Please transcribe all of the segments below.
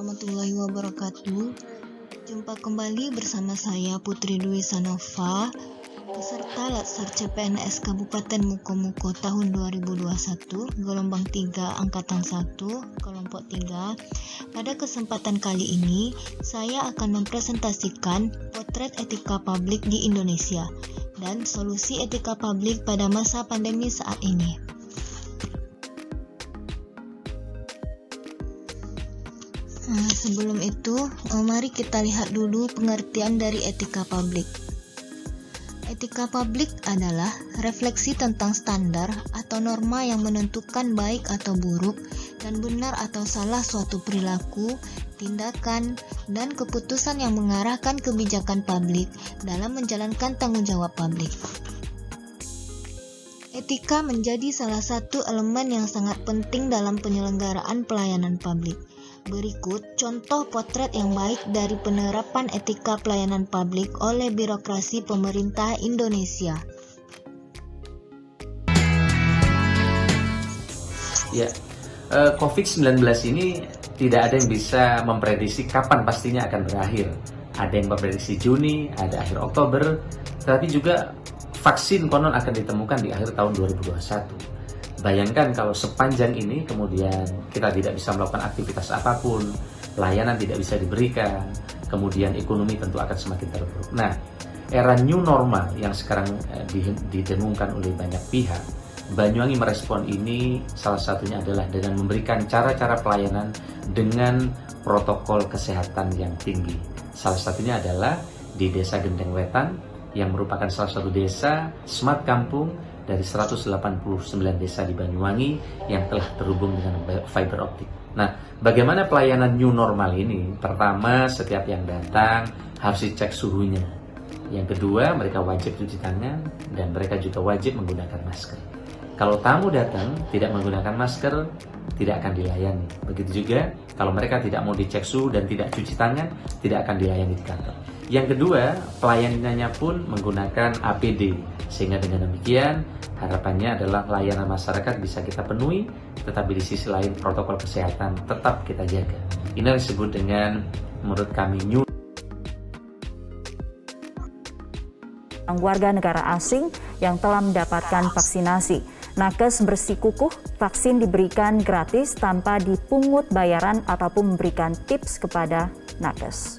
warahmatullahi wabarakatuh. Jumpa kembali bersama saya Putri Dwi Sanova, peserta Latsar CPNS Kabupaten Mukomuko tahun 2021, gelombang 3 angkatan 1, kelompok 3. Pada kesempatan kali ini, saya akan mempresentasikan potret etika publik di Indonesia dan solusi etika publik pada masa pandemi saat ini. Sebelum itu, mari kita lihat dulu pengertian dari etika publik. Etika publik adalah refleksi tentang standar atau norma yang menentukan baik atau buruk dan benar atau salah suatu perilaku, tindakan, dan keputusan yang mengarahkan kebijakan publik dalam menjalankan tanggung jawab publik. Etika menjadi salah satu elemen yang sangat penting dalam penyelenggaraan pelayanan publik. Berikut contoh potret yang baik dari penerapan etika pelayanan publik oleh birokrasi pemerintah Indonesia. Ya, COVID-19 ini tidak ada yang bisa memprediksi kapan pastinya akan berakhir. Ada yang memprediksi Juni, ada akhir Oktober, tetapi juga vaksin konon akan ditemukan di akhir tahun 2021. Bayangkan kalau sepanjang ini kemudian kita tidak bisa melakukan aktivitas apapun, layanan tidak bisa diberikan, kemudian ekonomi tentu akan semakin terpuruk. Nah, era new normal yang sekarang didengungkan oleh banyak pihak, Banyuwangi merespon ini salah satunya adalah dengan memberikan cara-cara pelayanan dengan protokol kesehatan yang tinggi. Salah satunya adalah di Desa Gendeng Wetan yang merupakan salah satu desa smart kampung dari 189 desa di Banyuwangi yang telah terhubung dengan fiber optik. Nah, bagaimana pelayanan new normal ini? Pertama, setiap yang datang harus dicek suhunya. Yang kedua, mereka wajib cuci tangan dan mereka juga wajib menggunakan masker. Kalau tamu datang tidak menggunakan masker, tidak akan dilayani. Begitu juga kalau mereka tidak mau dicek suhu dan tidak cuci tangan, tidak akan dilayani di kantor. Yang kedua, pelayanannya pun menggunakan APD, sehingga dengan demikian harapannya adalah layanan masyarakat bisa kita penuhi, tetapi di sisi lain protokol kesehatan tetap kita jaga. Ini disebut dengan menurut kami new. Warga negara asing yang telah mendapatkan vaksinasi. Nakes bersikukuh vaksin diberikan gratis tanpa dipungut bayaran ataupun memberikan tips kepada nakes.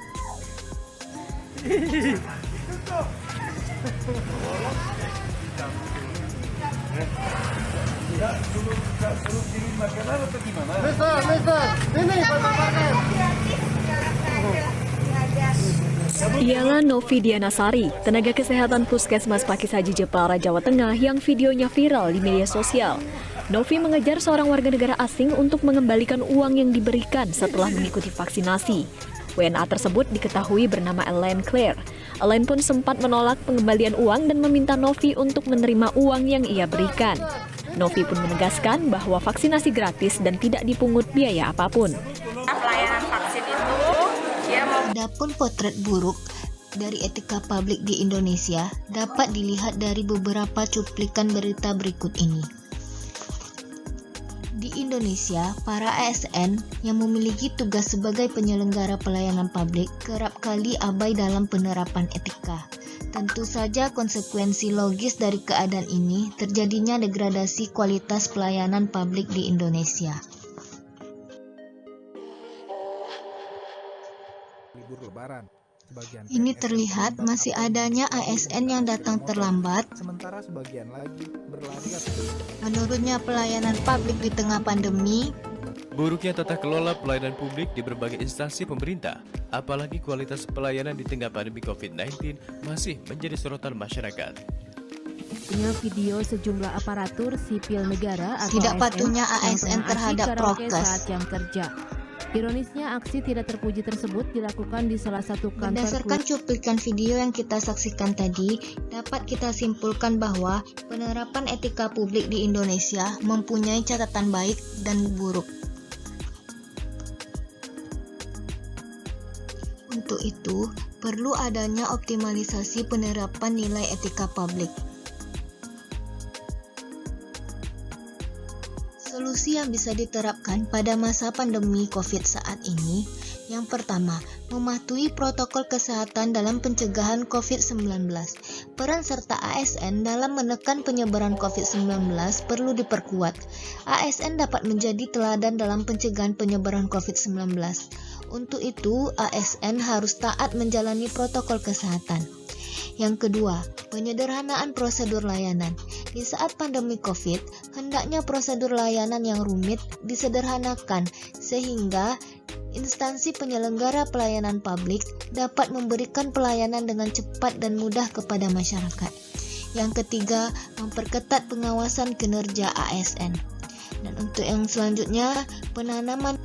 Ialah Novi Dianasari, tenaga kesehatan Puskesmas Pakis Haji Jepara, Jawa Tengah yang videonya viral di media sosial. Novi mengejar seorang warga negara asing untuk mengembalikan uang yang diberikan setelah mengikuti vaksinasi. WNA tersebut diketahui bernama Elaine Claire. Elaine pun sempat menolak pengembalian uang dan meminta Novi untuk menerima uang yang ia berikan. Novi pun menegaskan bahwa vaksinasi gratis dan tidak dipungut biaya apapun. Pelayanan vaksin itu Adapun potret buruk dari etika publik di Indonesia dapat dilihat dari beberapa cuplikan berita berikut ini. Di Indonesia, para ASN yang memiliki tugas sebagai penyelenggara pelayanan publik kerap kali abai dalam penerapan etika. Tentu saja konsekuensi logis dari keadaan ini terjadinya degradasi kualitas pelayanan publik di Indonesia. Ini terlihat masih adanya ASN yang datang terlambat. Menurutnya pelayanan publik di tengah pandemi. Buruknya tata kelola pelayanan publik di berbagai instansi pemerintah, apalagi kualitas pelayanan di tengah pandemi COVID-19 masih menjadi sorotan masyarakat. Dengan video sejumlah aparatur sipil negara atau Tidak patuhnya ASN terhadap prokes saat jam kerja. Ironisnya, aksi tidak terpuji tersebut dilakukan di salah satu kantor. Berdasarkan cuplikan video yang kita saksikan tadi, dapat kita simpulkan bahwa penerapan etika publik di Indonesia mempunyai catatan baik dan buruk. Untuk itu, perlu adanya optimalisasi penerapan nilai etika publik. Solusi filosofi yang bisa diterapkan pada masa pandemi COVID saat ini. Yang pertama, mematuhi protokol kesehatan dalam pencegahan COVID-19. Peran serta ASN dalam menekan penyebaran COVID-19 perlu diperkuat. ASN dapat menjadi teladan dalam pencegahan penyebaran COVID-19. Untuk itu, ASN harus taat menjalani protokol kesehatan. Yang kedua, penyederhanaan prosedur layanan. Di saat pandemi COVID, hendaknya prosedur layanan yang rumit disederhanakan sehingga instansi penyelenggara pelayanan publik dapat memberikan pelayanan dengan cepat dan mudah kepada masyarakat. Yang ketiga, memperketat pengawasan kinerja ASN. Dan untuk yang selanjutnya, penanaman